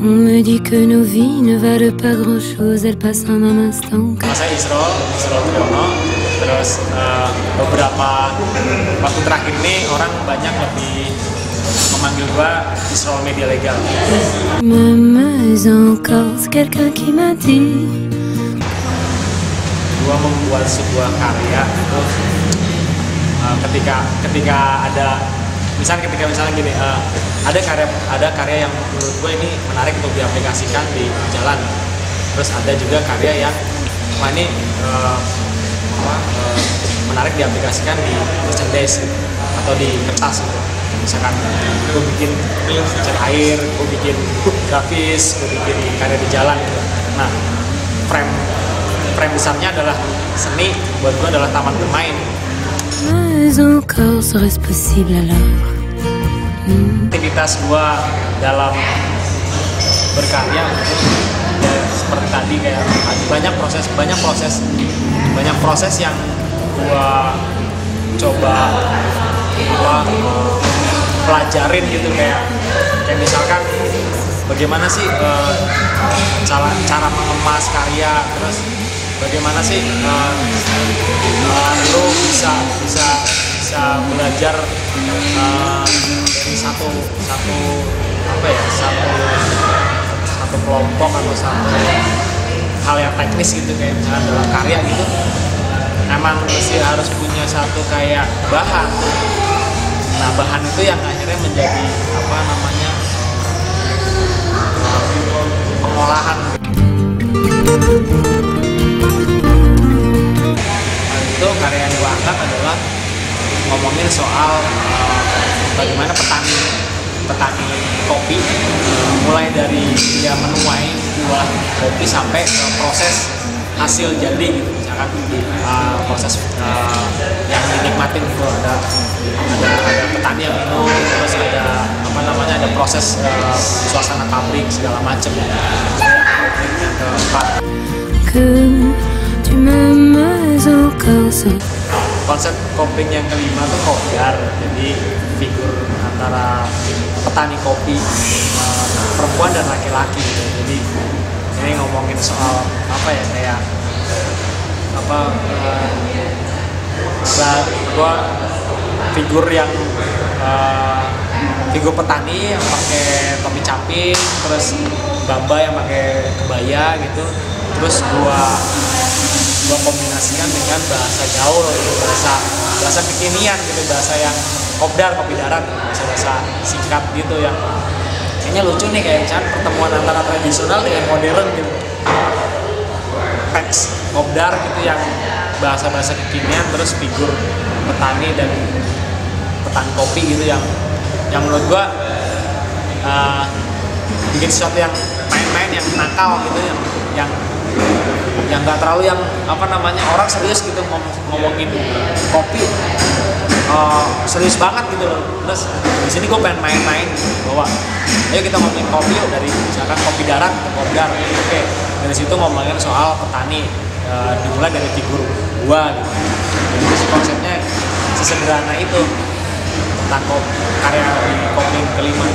On me dit que nos vies ne valent pas grand-chose, elles passent en un instant. Saya Isrol Triyono. Terus beberapa waktu terakhir ini orang banyak lebih memanggil gua Isrol Media Legal. Mais encore, c'est quelqu'un qui m'a dit. Gua membuat sebuah karya itu ketika ada misalnya gini, ada karya yang menurut gue ini menarik untuk diaplikasikan di jalan. Terus ada juga karya yang ini menarik diaplikasikan di merchandise gitu, atau di kertas gitu. Misalkan gue bikin cat air, gue bikin grafis, gue bikin karya di jalan gitu. Nah, frame besarnya adalah seni, buat gue adalah taman bermain. Mais encore, serait-ce possible alors? Aktivitas gua dalam berkarya ya, seperti tadi kayak banyak proses yang gua coba pelajarin gitu, kayak misalkan bagaimana sih cara mengemas karya, terus bagaimana sih lo bisa belajar dari satu kelompok atau satu hal yang teknis gitu, kayak misalnya dalam karya gitu emang mesti harus punya satu kayak bahan. Nah, bahan itu yang akhirnya menjadi pengolahan. Itu karya yang gue angkat adalah ngomongin soal bagaimana petani kopi mulai dari dia menuai buah kopi sampai proses hasil jadi gitu. Misalkan proses yang dinikmatin gitu, ada petani yang minum, terus ada ada proses suasana pabrik segala macam. Yang keempat, konsep kopling yang kelima tuh kopdar, jadi figur antara petani kopi perempuan dan laki-laki gitu. Jadi ini ngomongin soal gua figur yang figur petani yang pakai topi caping, terus bamba yang pakai kebaya gitu, terus gua kombinasikan dengan bahasa gaul gitu, bahasa kekinian gitu, bahasa yang kopdar, kopi darat, bahasa singkat gitu yang kayaknya lucu nih, kayak misalnya pertemuan antara tradisional dengan modern gitu. Teks kopdar gitu yang bahasa kekinian, terus figur petani dan petani kopi gitu yang menurut gua bikin sesuatu yang main-main, yang nakal gitu, yang nggak terlalu yang orang serius gitu ngomongin kopi serius banget gitu loh. Terus di sini gue pengen main-main gitu, bahwa ayo kita ngomongin kopi yuk, dari misalkan kopi darat ke kopdar. Oke, dari situ ngomongin soal petani, dimulai dari figur gua gitu. Jadi si konsepnya sesederhana itu tentang karya di kopling kelima.